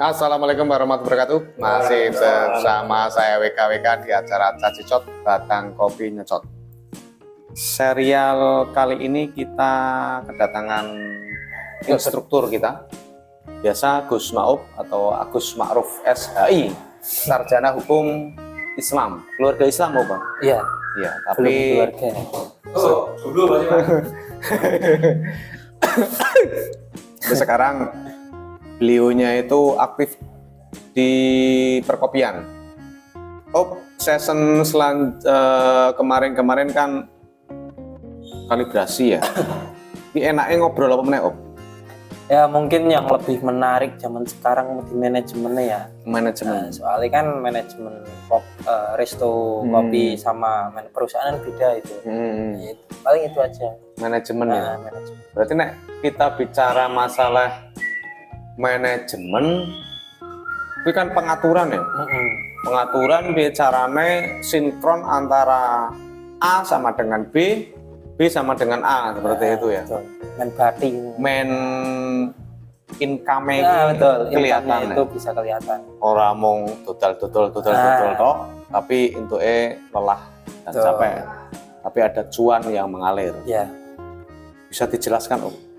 Assalamualaikum warahmatullahi wabarakatuh. Masih bersama saya WKWK di acara Cacicot Batang Kopi Nyecot. Serial kali ini kita kedatangan instruktur kita, biasa Gus Ma'ruf atau Agus Ma'ruf SHI, sarjana hukum Islam, keluarga Islam, Bang? Iya. Iya, tapi keluarga. Sekarang beliaunya itu aktif di perkopian. Season kemarin kan kalibrasi ya. Ini enaknya ngobrol apa meneh, Ya mungkin yang lebih menarik zaman sekarang di manajemennya ya. Manajemen. Soalnya kan manajemen resto kopi sama perusahaan beda itu. Ya, paling itu aja. Manajemen ya. Manajemen. Berarti nek kita bicara masalah manajemen, itu kan pengaturan ya. Pengaturan bicaranya sinkron antara A sama dengan B sama dengan A, seperti itu ya. Betul. Main bati. Main income Betul. kelihatan itu bisa kelihatan. Orang mau total toh, tapi untuk lelah dan capek. Tapi ada cuan yang mengalir. Ya. Bisa dijelaskan, Om?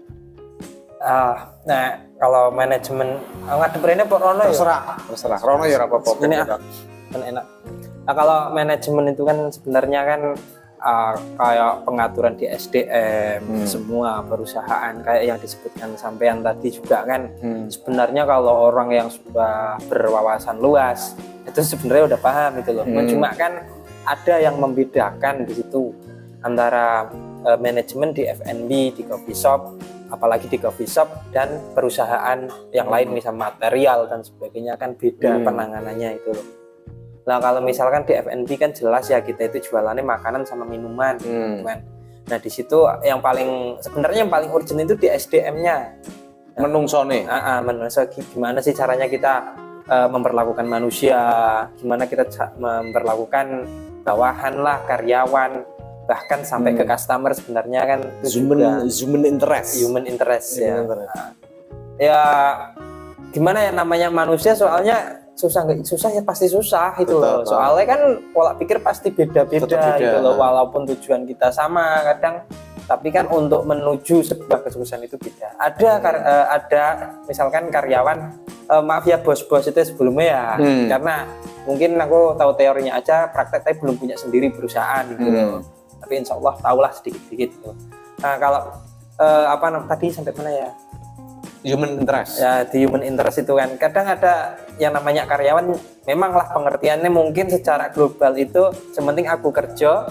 Nah, kalau manajemen ngadepinnya Pak Rono ya. Terserah. Rono ya apa-apa. Ini kan enak. Nah, kalau manajemen itu kan sebenarnya kan kayak pengaturan di SDM, semua perusahaan kayak yang disebutkan sampean tadi juga kan. Sebenarnya kalau orang yang sudah berwawasan luas itu sebenarnya udah paham gitu loh. Cuma kan ada yang membedakan di situ antara manajemen di F&B, di coffee shop, apalagi di coffee shop dan perusahaan yang lain misal material dan sebagainya kan beda penanganannya itu loh. Nah kalau misalkan di F&B kan jelas ya kita itu jualannya makanan sama minuman kan. Nah di situ yang paling sebenarnya yang paling urgent itu di SDM-nya. Menungsone. Menungso gimana sih caranya kita memperlakukan manusia, gimana kita memperlakukan bawahan lah, karyawan, bahkan sampai ke customer sebenarnya kan human interest ya. Ya gimana ya namanya manusia soalnya susah ya pasti susah itu loh. Soalnya kan pola pikir pasti beda-beda gitu loh, walaupun tujuan kita sama kadang, tapi kan untuk menuju sebuah kesuksesan itu beda. Ada misalkan karyawan maaf ya bos-bos itu sebelumnya ya karena mungkin aku tahu teorinya aja, praktek tapi belum punya sendiri perusahaan gitu loh. Tapi insya Allah tahulah sedikit-sedikit gitu. Nah kalau tadi sampai mana ya? Human interest. Ya di human interest itu kan kadang ada yang namanya karyawan, memanglah pengertiannya mungkin secara global itu sementing aku kerja,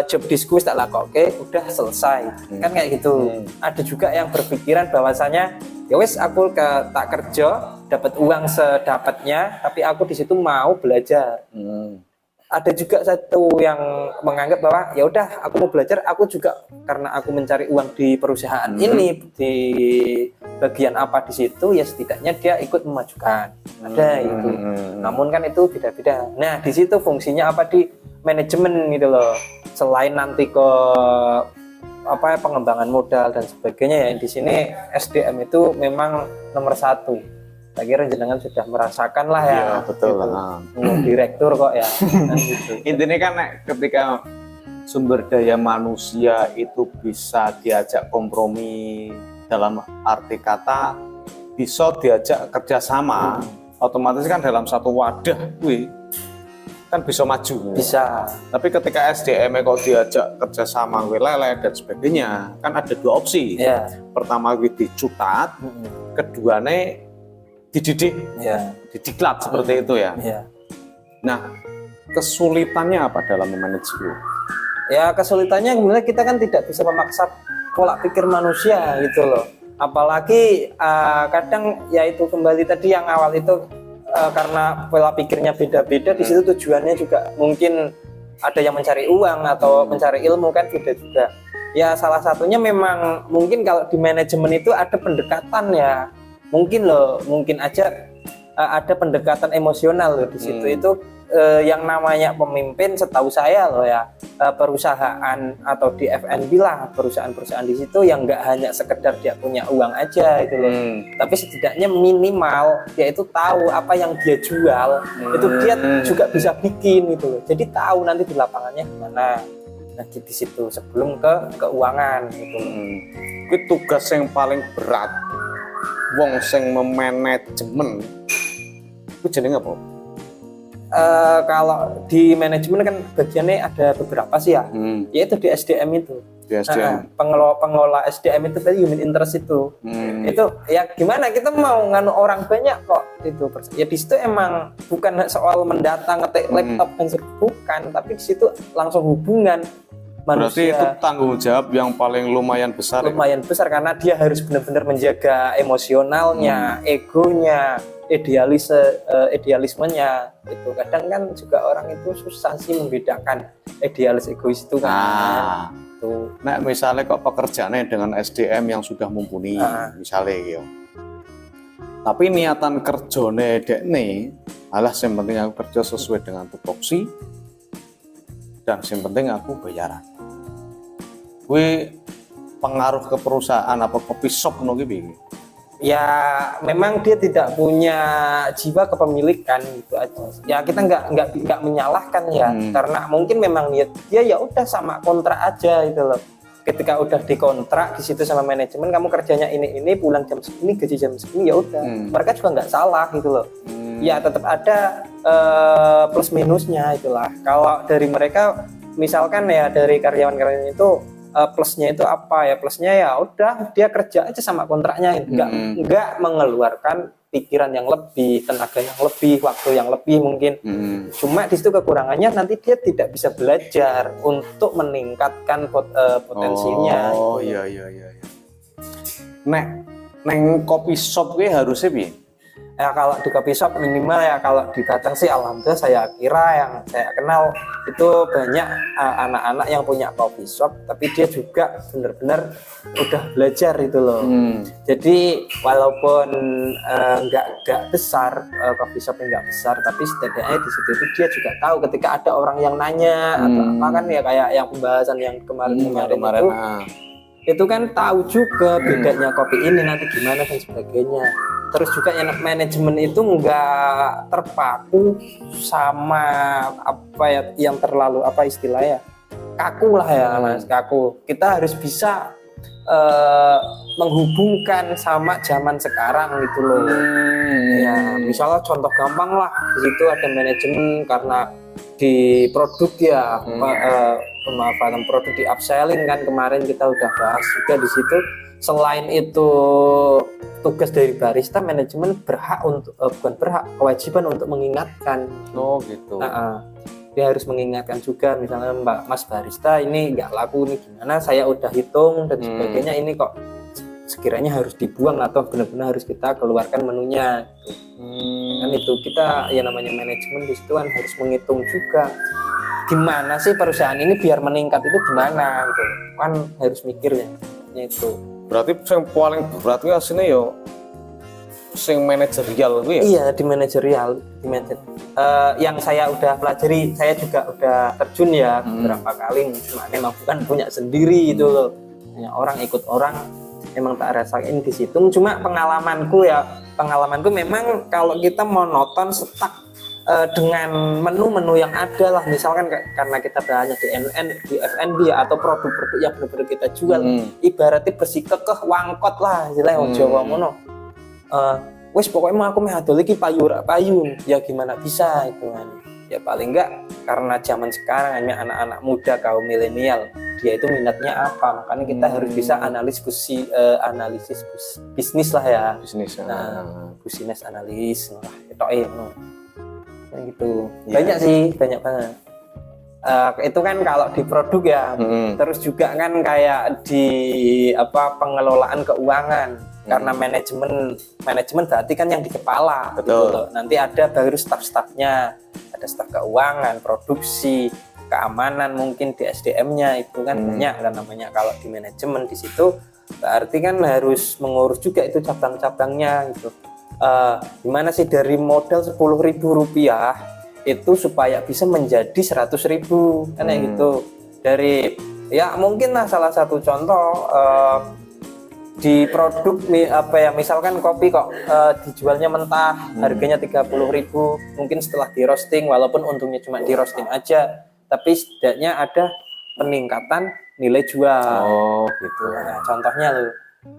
job diskus tak laku, oke udah selesai kan kayak gitu. Ada juga yang berpikiran bahwasanya ya wes aku tak kerja dapat uang sedapatnya, tapi aku di situ mau belajar. Ada juga satu yang menganggap bahwa ya udah aku mau belajar, aku juga karena aku mencari uang di perusahaan ini di bagian apa di situ ya setidaknya dia ikut memajukan. Ada itu. Namun kan itu beda-beda. Nah di situ fungsinya apa di manajemen gitu loh. Selain nanti ke pengembangan modal dan sebagainya ya di sini SDM itu memang nomor satu. Saya kira jenengan sudah merasakan lah ya. Iya, betul gitu. Direktur kok ya. Gitu. Intinya kan ketika sumber daya manusia itu bisa diajak kompromi, dalam arti kata bisa diajak kerjasama, otomatis kan dalam satu wadah kan bisa maju. Bisa. Tapi ketika SDM kok diajak kerjasama lele dan sebagainya, kan ada dua opsi. Pertama dicutat, keduanya dididik, didiklat seperti itu ya. Nah, kesulitannya apa dalam memanage itu? Ya kesulitannya kemudian kita kan tidak bisa memaksa pola pikir manusia gitu loh. Apalagi kadang ya itu kembali tadi yang awal itu karena pola pikirnya beda-beda, di situ tujuannya juga mungkin ada yang mencari uang atau mencari ilmu kan beda juga. Ya salah satunya memang mungkin kalau di manajemen itu ada pendekatan ya. Mungkin aja ada pendekatan emosional loh di situ. Itu yang namanya pemimpin, setahu saya loh ya, perusahaan atau di F&B lah, perusahaan-perusahaan di situ yang nggak hanya sekedar dia punya uang aja itu loh, tapi setidaknya minimal dia itu tahu apa yang dia jual, itu dia juga bisa bikin gitu loh. Jadi tahu nanti di lapangannya gimana. Nah di situ sebelum ke keuangan gitu. Itu tugas yang paling berat wong sing memanajemen itu jenenge apa? Kalau di manajemen kan bagiannya ada beberapa sih ya, yaitu di SDM itu. Di SDM. Pengelola SDM itu tadi unit interest itu. Itu ya gimana kita mau nganu orang banyak kok itu. Ya di situ emang bukan soal mendata ngetik laptop dan bukan, tapi di situ langsung hubungan manusia. Berarti itu tanggung jawab yang paling lumayan besar. Lumayan besar karena dia harus benar-benar menjaga emosionalnya, egonya, idealismenya itu. Kadang kan juga orang itu susah sih membedakan idealis egois itu kan. Nah misalnya kok pekerjaannya dengan SDM yang sudah mumpuni, misalnya yo. Tapi niatan kerjone dekne, alah yang penting aku kerja sesuai dengan tupoksi dan yang penting aku bayaran. Gue pengaruh ke perusahaan apa kopi shop no gitu. Ya memang dia tidak punya jiwa kepemilikan gitu aja. Ya kita nggak menyalahkan ya, karena mungkin memang dia ya udah sama kontrak aja gitu loh. Ketika udah dikontrak di situ sama manajemen, kamu kerjanya ini pulang jam segini, gaji jam segini, ya udah. Mereka juga nggak salah gitu loh. Ya tetap ada plus minusnya itulah. Kalau dari mereka misalkan ya dari karyawan-karyawan itu plusnya itu apa ya, plusnya ya udah dia kerja aja sama kontraknya, nggak mengeluarkan pikiran yang lebih, tenaga yang lebih, waktu yang lebih mungkin. Cuma di situ kekurangannya nanti dia tidak bisa belajar untuk meningkatkan potensinya. Oh iya. Neng kopi shop gue harusnya bi. Ya kalau di coffee shop minimal ya, kalau di Batang sih alhamdulillah saya kira yang saya kenal itu banyak anak-anak yang punya coffee shop, tapi dia juga benar-benar udah belajar itu loh. Jadi walaupun nggak besar, coffee shop nggak besar, tapi setidaknya di situ itu dia juga tahu ketika ada orang yang nanya atau apa kan ya, kayak yang pembahasan yang kemarin itu kan tahu juga bedanya kopi ini nanti gimana dan sebagainya. Terus juga yang manajemen itu nggak terpaku sama apa ya yang terlalu apa istilahnya kaku lah ya mas, kaku. Kita harus bisa menghubungkan sama zaman sekarang gitu loh. Ya misalnya contoh gampang lah, di situ ada manajemen karena di produk ya pemanfaatan produk di upselling kan kemarin kita udah bahas juga di situ. Selain itu tugas dari barista, manajemen berhak untuk bukan berhak, kewajiban untuk mengingatkan. Oh gitu. Dia harus mengingatkan juga, misalnya Mas barista ini nggak laku nih gimana, saya udah hitung dan sebagainya, ini kok sekiranya harus dibuang atau benar-benar harus kita keluarkan menunya. Kan itu kita ya namanya manajemen di situ kan harus menghitung juga gimana sih perusahaan ini biar meningkat itu gimana gitu. Kan harus mikirnya itu. Berarti yang paling berat itu aslinya yo sing manajerial itu ya? Iya di manajerial, yang saya udah pelajari, saya juga udah terjun ya beberapa kali, cuma memang bukan punya sendiri itu loh. Orang ikut orang memang tak rasain di situ. Cuma pengalamanku memang kalau kita monoton stuck dengan menu-menu yang ada lah, misalkan karena kita banyak di F&B atau produk-produk yang benar-benar kita jual, ibaratnya bersikekeh wangkot lah istilahnya Jawa mono. Wes pokoknya aku meh adol iki payun ya gimana bisa itu kan. Ya paling enggak karena zaman sekarang hanya anak-anak muda kaum milenial, dia itu minatnya apa, makanya kita harus bisa analisis bisnis lah ya. Bisnis analis lah gitu. Banyak sih, banyak banget. Itu kan kalau di produk ya. Terus juga kan kayak di pengelolaan keuangan. Karena manajemen berarti kan yang di kepala. Betul. Gitu. Nanti ada baru staf-stafnya, ada staf keuangan, produksi, keamanan mungkin di SDM-nya itu kan banyak kan namanya. Kalau di manajemen di situ berarti kan harus mengurus juga itu cabang-cabangnya gitu. Gimana sih dari modal Rp10.000 itu supaya bisa menjadi 100.000 kan kayak gitu. Dari ya mungkin lah salah satu contoh di produk misalkan kopi kok dijualnya mentah harganya 30.000, mungkin setelah di roasting walaupun untungnya cuma di roasting aja, tapi setidaknya ada peningkatan nilai jual. Oh gitu. Nah, contohnya loh,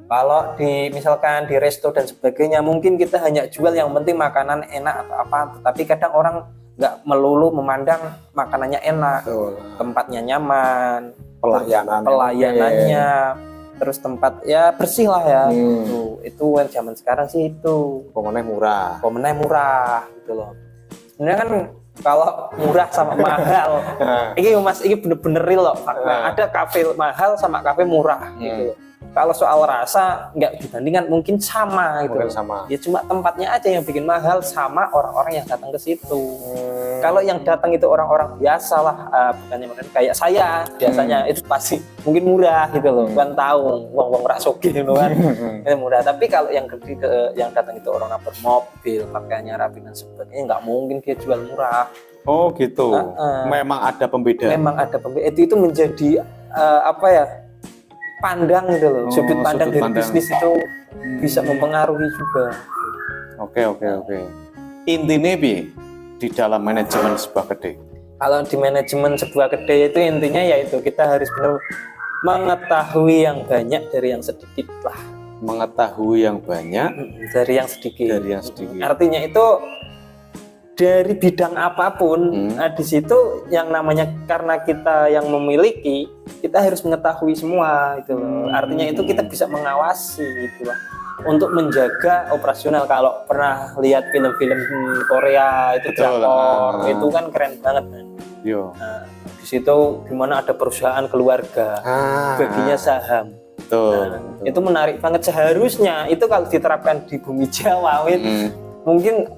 kalau misalkan di resto dan sebagainya mungkin kita hanya jual yang penting makanan enak atau apa, tetapi kadang orang nggak melulu memandang makanannya enak. Betul. Tempatnya nyaman, pelayanannya terus tempat ya bersih lah ya. Itu zaman sekarang sih itu pemenang murah gitu loh. Sebenarnya kan kalau murah sama mahal ini mas, ini bener-bener real loh. Ada kafe mahal sama kafe murah gitu loh. Kalau soal rasa nggak dibandingkan, mungkin sama gitu. Mungkin sama. Ya cuma tempatnya aja yang bikin mahal sama orang-orang yang datang ke situ. Kalau yang datang itu orang-orang biasa lah, bukannya kayak saya biasanya itu pasti mungkin murah gitu loh. Kan tahu wong rasoge gitu kan. Itu murah. Tapi kalau yang datang itu orang bermobil, pakaiannya rapi dan sebagainya, nggak mungkin dia jual murah. Oh gitu. Memang ada pembeda. Itu menjadi pandang gitu loh. Sudut pandang dari bisnis itu bisa mempengaruhi juga. Oke. Intinya di dalam manajemen sebuah kedai. Kalau di manajemen sebuah kedai itu intinya yaitu kita harus benar mengetahui yang banyak dari yang sedikit lah. Mengetahui yang banyak dari yang sedikit. Artinya itu dari bidang apapun, di situ yang namanya karena kita yang memiliki, kita harus mengetahui semua itu loh. Artinya itu kita bisa mengawasi gitu lah. Untuk menjaga operasional. Kalau pernah lihat film-film Korea itu drakor, itu kan keren banget kan. Nah, di situ gimana ada perusahaan keluarga, baginya saham. Betul. Itu menarik banget. Seharusnya itu kalau diterapkan di bumi Jawa, mungkin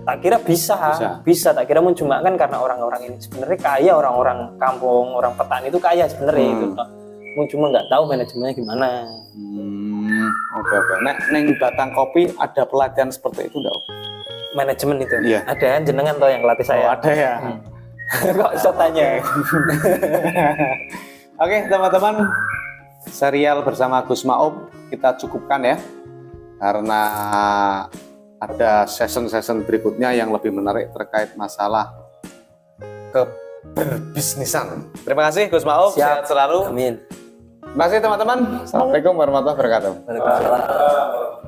tak kira bisa tak kira cuma kan karena orang-orang ini sebenarnya kaya, orang-orang kampung, orang petani itu kaya sebenarnya itu. Cuma nggak tahu manajemennya gimana. Oke. Neng Batang Kopi ada pelatihan seperti itu enggak? Manajemen itu? Iya. Ada, jenengan toh yang latih saya. Ada ya. Kok bisa tanya? Oke teman-teman, serial bersama Gus Maop kita cukupkan ya, karena ada session berikutnya yang lebih menarik terkait masalah keberbisnisan. Terima kasih Gus Maop, sehat selalu. Amin. Terima kasih teman-teman. Assalamualaikum warahmatullahi wabarakatuh. Waalaikumsalam.